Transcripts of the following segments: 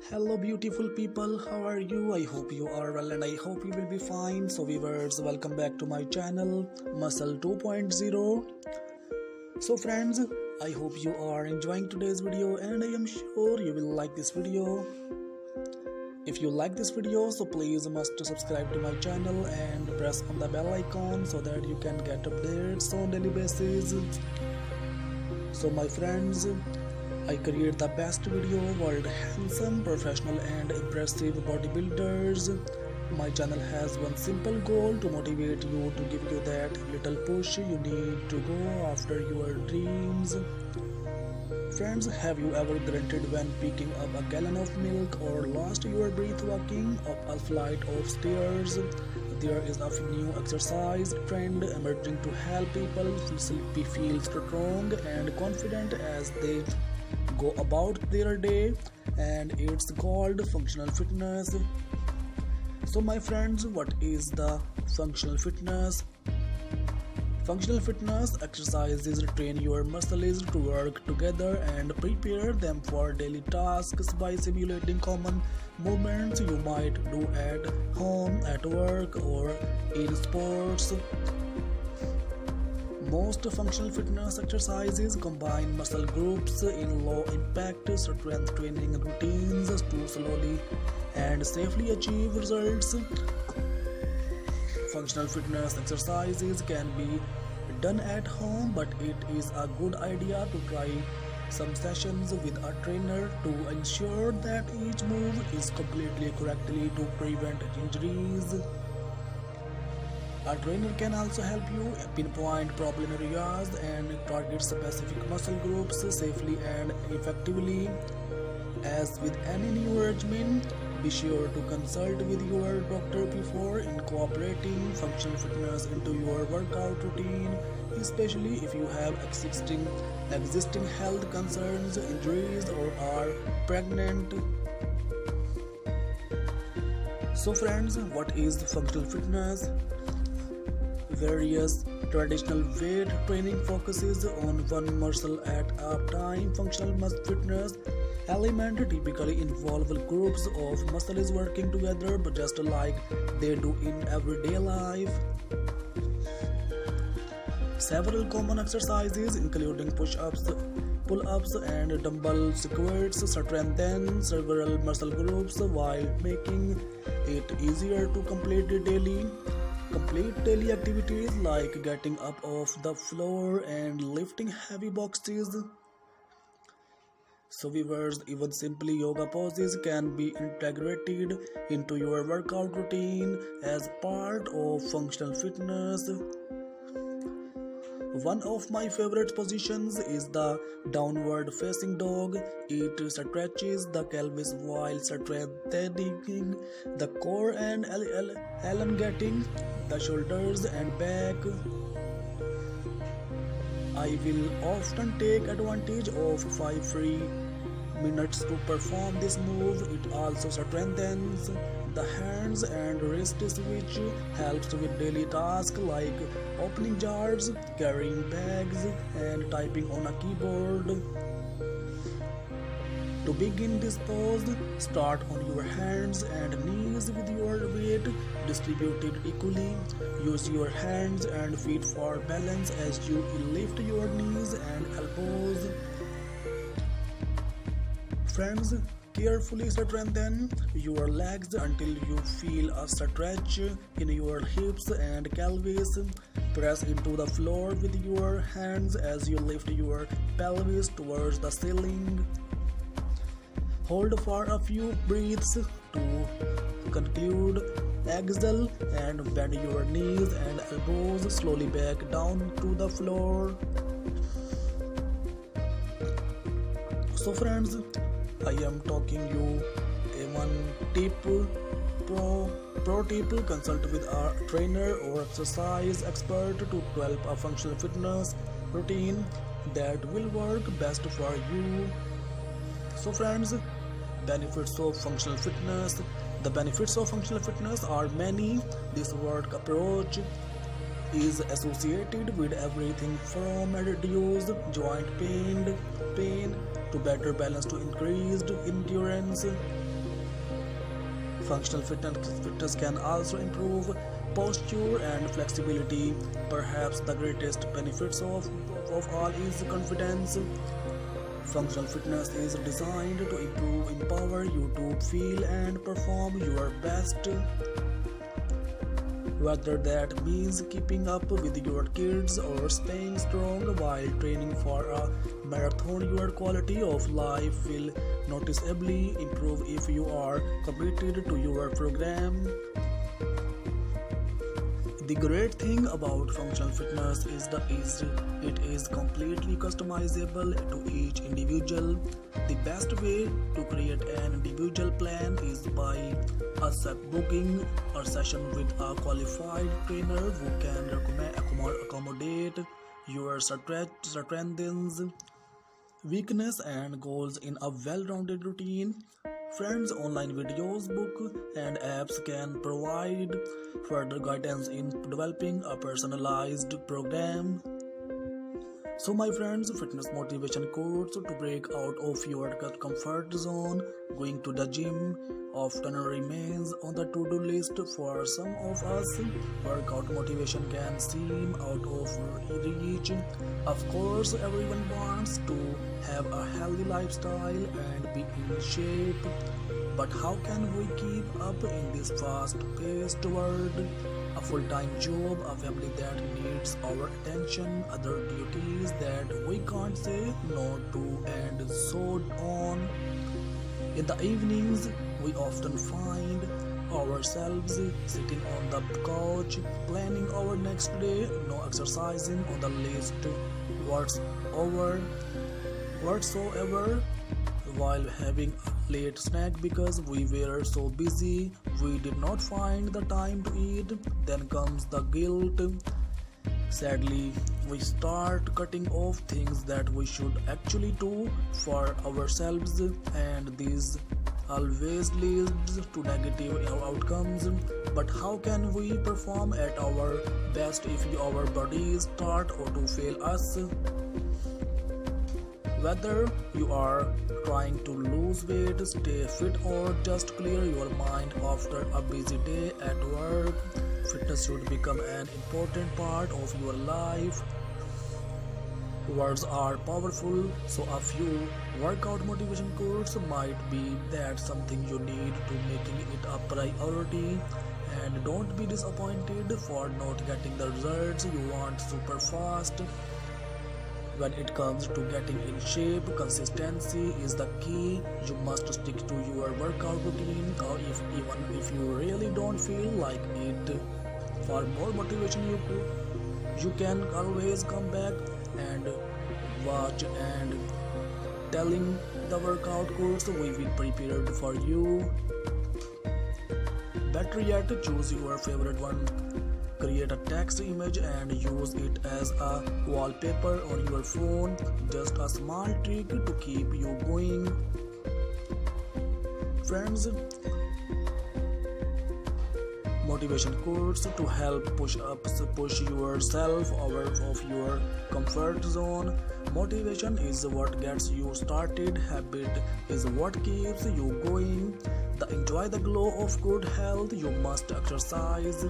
Hello, beautiful people. How are you? I hope you are well and I hope you will be fine. So, viewers, welcome back to my channel Muscle 2.0. So, friends, I hope you are enjoying today's video and I am sure you will like this video. If you like this video, so please must subscribe to my channel and press on the bell icon so that you can get updates on daily basis. So, my friends, I create the best video world handsome, professional and impressive bodybuilders. My channel has one simple goal to motivate you, to give you that little push you need to go after your dreams. Friends, have you ever grunted when picking up a gallon of milk or lost your breath walking up a flight of stairs? There is a new exercise trend emerging to help people feel strong and confident as they go about their day, and it's called functional fitness. So my friends, what is the functional fitness? Functional fitness exercises train your muscles to work together and prepare them for daily tasks by simulating common movements you might do at home, at work, or in sports. Most functional fitness exercises combine muscle groups in low impact strength training routines to slowly and safely achieve results. Functional fitness exercises can be done at home, but it is a good idea to try some sessions with a trainer to ensure that each move is completely correctly to prevent injuries. A trainer can also help you pinpoint problem areas and target specific muscle groups safely and effectively. As with any new regimen, be sure to consult with your doctor before incorporating functional fitness into your workout routine, especially if you have existing health concerns, injuries, or are pregnant. So friends, what is functional fitness? Various traditional weight training focuses on one muscle at a time. Functional fitness elements typically involve groups of muscles working together, but just like they do in everyday life. Several common exercises, including push-ups, pull-ups, and dumbbell squats, strengthen several muscle groups while making it easier to complete daily activities like getting up off the floor and lifting heavy boxes. So viewers, even simply yoga poses can be integrated into your workout routine as part of functional fitness. One of my favorite positions is the downward facing dog. It stretches the pelvis while strengthening the core and elongating the shoulders and back. I will often take advantage of 5 free minutes to perform this move. It also strengthens the hands and wrists, which helps with daily tasks like opening jars, carrying bags, and typing on a keyboard. To begin this pose, start on your hands and knees with your weight distributed equally. Use your hands and feet for balance as you lift your knees and elbows. Friends, carefully strengthen your legs until you feel a stretch in your hips and pelvis. Press into the floor with your hands as you lift your pelvis towards the ceiling. Hold for a few breaths to conclude. Exhale and bend your knees and elbows slowly back down to the floor. So friends, I am talking you a one tip, pro tip. Consult with a trainer or exercise expert to develop a functional fitness routine that will work best for you. So friends, benefits of functional fitness. The benefits of functional fitness are many. This work approach is associated with everything from reduced joint pain to better balance to increased endurance. Functional fitness can also improve posture and flexibility. Perhaps the greatest benefits of all is confidence. Functional fitness is designed to empower you to feel and perform your best. Whether that means keeping up with your kids or staying strong while training for a marathon, your quality of life will noticeably improve if you are committed to your program. The great thing about functional fitness is it is completely customizable to each individual. The best way to create an individual plan is by booking a session with a qualified trainer who can accommodate your strengths, weakness, and goals in a well-rounded routine. Friends, online videos, book, and apps can provide further guidance in developing a personalized program. So, my friends, fitness motivation quotes to break out of your comfort zone. Going to the gym often remains on the to-do list for some of us. Workout motivation can seem out of reach. Of course, everyone wants to have a healthy lifestyle and be in shape. But how can we keep up in this fast-paced world? A full-time job, a family that needs our attention, other duties that we can't say no to, and so on. In the evenings, we often find ourselves sitting on the couch, planning our next day, no exercising on the list whatsoever, while having a late snack because we were so busy we did not find the time to eat. Then comes the guilt. Sadly, we start cutting off things that we should actually do for ourselves, and this always leads to negative outcomes. But how can we perform at our best if our bodies start to fail us? Whether you are trying to lose weight, stay fit, or just clear your mind after a busy day at work, fitness should become an important part of your life. Words are powerful, so a few workout motivation quotes might be that something you need to making it a priority. And don't be disappointed for not getting the results you want super fast. When it comes to getting in shape, consistency is the key. You must stick to your workout routine, or even if you really don't feel like it. For more motivation, you can always come back and watch and telling the workout course we will prepared for you. Better yet, choose your favorite one. Create a text image and use it as a wallpaper on your phone. Just a small trick to keep you going. Friends, motivation quotes to help push yourself out of your comfort zone. Motivation is what gets you started. Habit is what keeps you going. Enjoy the glow of good health. You must exercise.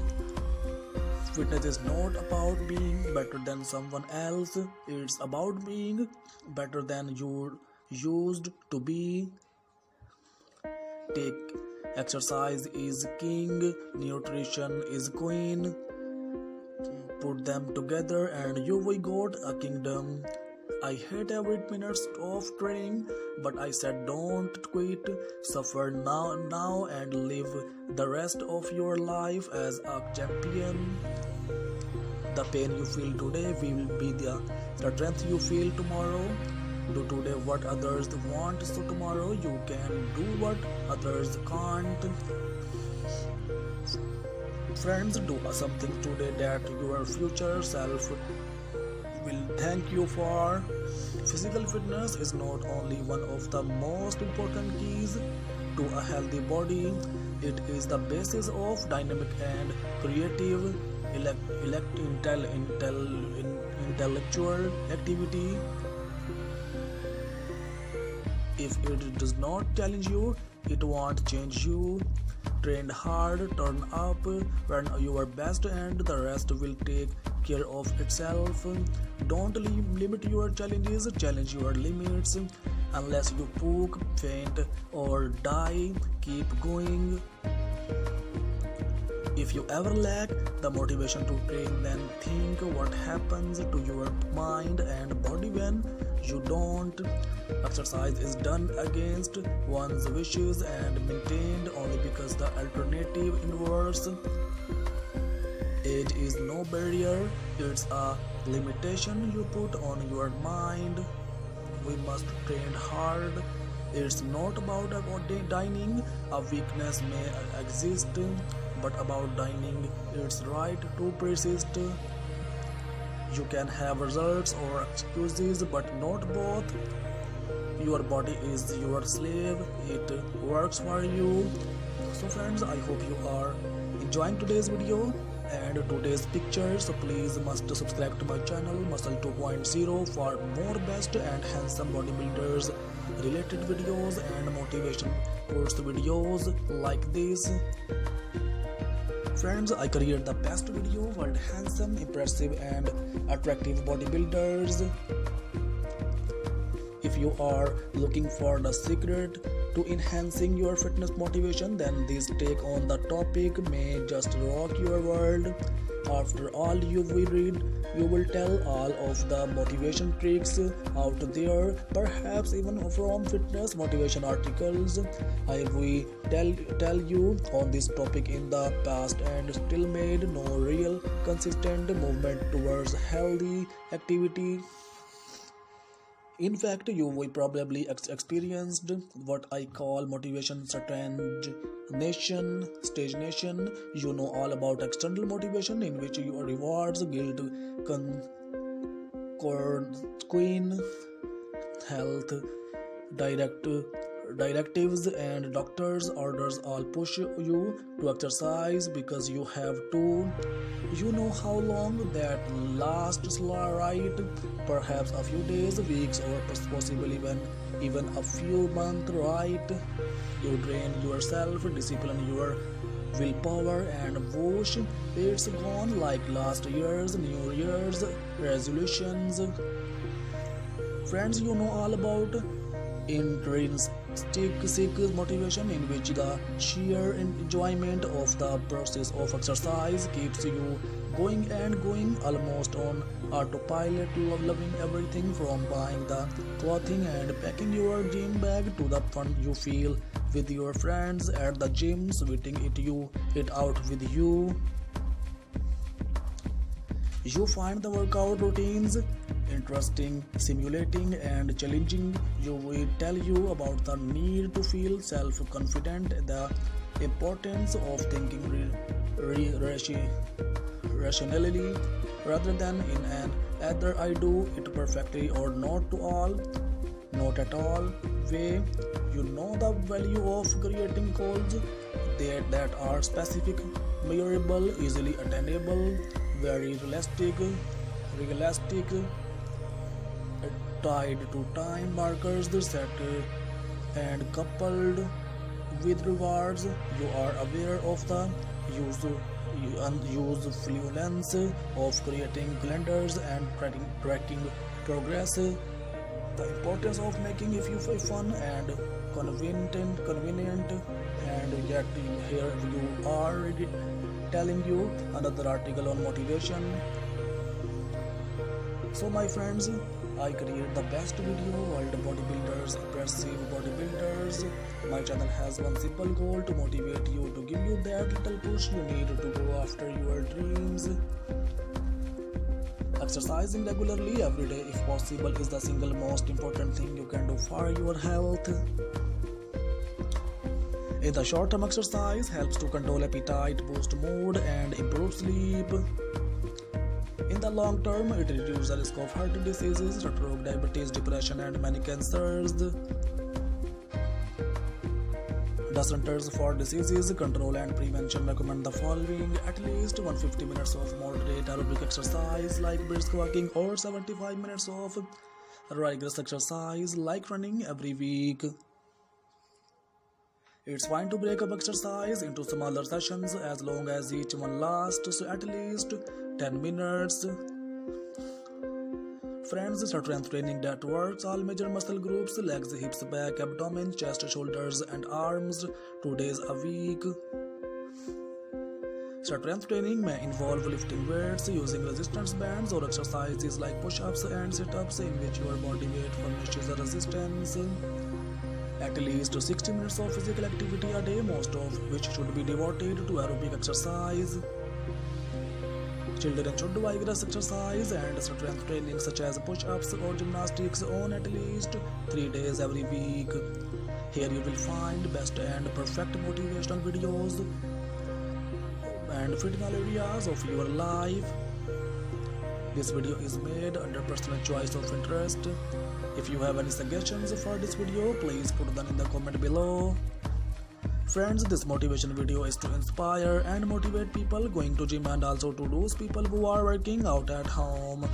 Fitness is not about being better than someone else. It's about being better than you used to be. Take exercise is king, nutrition is queen. Put them together and you will got a kingdom. I hate every minute of training, but I said don't quit. Suffer now and live the rest of your life as a champion. The pain you feel today will be the strength you feel tomorrow. Do today what others want, so tomorrow you can do what others can't. Friends, do something today that your future self will thank you for. Physical fitness is not only one of the most important keys to a healthy body, it is the basis of dynamic and creative intellectual activity. If it does not challenge you, it won't change you. trained hard, turn up when your best, and the rest will take care of itself. Don't limit your challenges, challenge your limits. Unless you poke, faint, or die, keep going. If you ever lack the motivation to train, then think what happens to your mind and body when you don't. Exercise is done against one's wishes and maintained only because the alternative involves. Age is no barrier, it's a limitation you put on your mind. We must train hard. It's not about dining, a weakness may exist, but about dining, it's right to persist. You can have results or excuses, but not both. Your body is your slave, it works for you. So friends, I hope you are enjoying today's video and today's picture. So please must subscribe to my channel Muscle 2.0 for more best and handsome bodybuilders related videos and motivation course videos like this. Friends, I create the best video world handsome, impressive and attractive bodybuilders. If you are looking for the secret to enhancing your fitness motivation, then this take on the topic may just rock your world. After all you will read, you will tell all of the motivation tricks out there, perhaps even from fitness motivation articles. I will tell you on this topic in the past and still made no real consistent movement towards healthy activity. In fact, you will probably experienced what I call motivation stagnation. You know all about external motivation in which your rewards, guilt, queen, health, directives and doctors orders all push you to exercise because you have to. You know how long that lasts, right? Perhaps a few days, weeks, or possibly even a few months, right? You drain yourself, discipline your willpower, and whoosh, it's gone like last year's New Year's resolutions. Friends, you know all about intrinsic motivation, in which the sheer enjoyment of the process of exercise keeps you going and going almost on autopilot, loving everything from buying the clothing and packing your gym bag to the fun you feel with your friends at the gym, sweating it out with you. You find the workout routines interesting, stimulating, and challenging. You will tell you about the need to feel self-confident, the importance of thinking rationally rather than in an either I do it perfectly or not at all way. You know the value of creating goals that are specific, measurable, easily attainable, very realistic, tied to time markers set and coupled with rewards. You are aware of the usefulness of creating calendars and tracking progress, the importance of making it fun and convenient, and yet here you are telling you another article on motivation. So my friends, I create the best video world bodybuilders, impressive bodybuilders. My channel has one simple goal: to motivate you, to give you that little push you need to go after your dreams. Exercising regularly every day if possible is the single most important thing you can do for your health. In the short term, exercise helps to control appetite, boost mood and improve sleep. In the long term, it reduces the risk of heart diseases, stroke, diabetes, depression and many cancers. The Centers for Disease Control and Prevention recommend the following: at least 150 minutes of moderate aerobic exercise like brisk walking or 75 minutes of rigorous exercise like running every week. It's fine to break up exercise into smaller sessions as long as each one lasts at least 10 minutes. Friends, strength training that works all major muscle groups: legs, hips, back, abdomen, chest, shoulders, and arms 2 days a week. Strength training may involve lifting weights, using resistance bands, or exercises like push-ups and sit-ups in which your body weight furnishes a resistance. At least 60 minutes of physical activity a day, most of which should be devoted to aerobic exercise. Children should do vigorous exercise and strength training such as push-ups or gymnastics on at least 3 days every week. Here you will find best and perfect motivational videos and fit in all areas of your life. This video is made under personal choice of interest. If you have any suggestions for this video, please put them in the comment below. Friends, this motivation video is to inspire and motivate people going to gym and also to those people who are working out at home.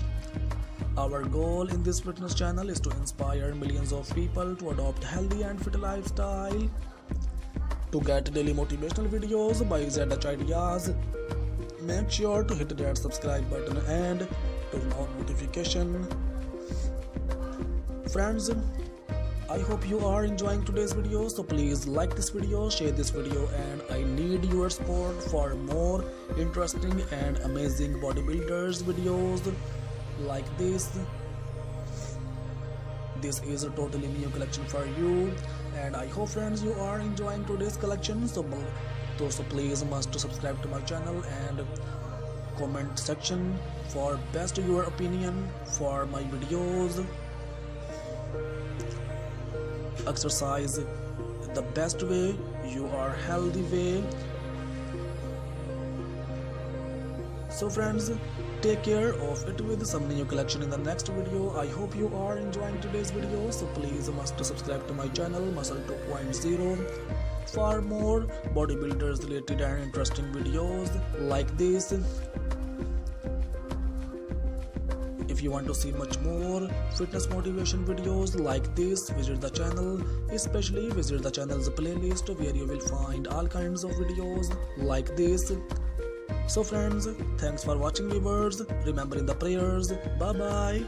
Our goal in this fitness channel is to inspire millions of people to adopt healthy and fit lifestyle. To get daily motivational videos by ZH Ideas, make sure to hit that subscribe button and turn on notification. Friends, I hope you are enjoying today's video, so please like this video, share this video, and I need your support for more interesting and amazing bodybuilders videos like this. This is a totally new collection for you, and I hope friends you are enjoying today's collection. So please must subscribe to my channel and comment section for best your opinion for my videos. Exercise the best way, you are healthy way. So friends, take care of it with some new collection in the next video. I hope you are enjoying today's video, so please must subscribe to my channel Muscle 2.0 for more bodybuilders related and interesting videos like this. If you want to see much more fitness motivation videos like this, visit the channel, especially visit the channel's playlist where you will find all kinds of videos like this. So friends, thanks for watching viewers. Remember in the prayers. Bye bye.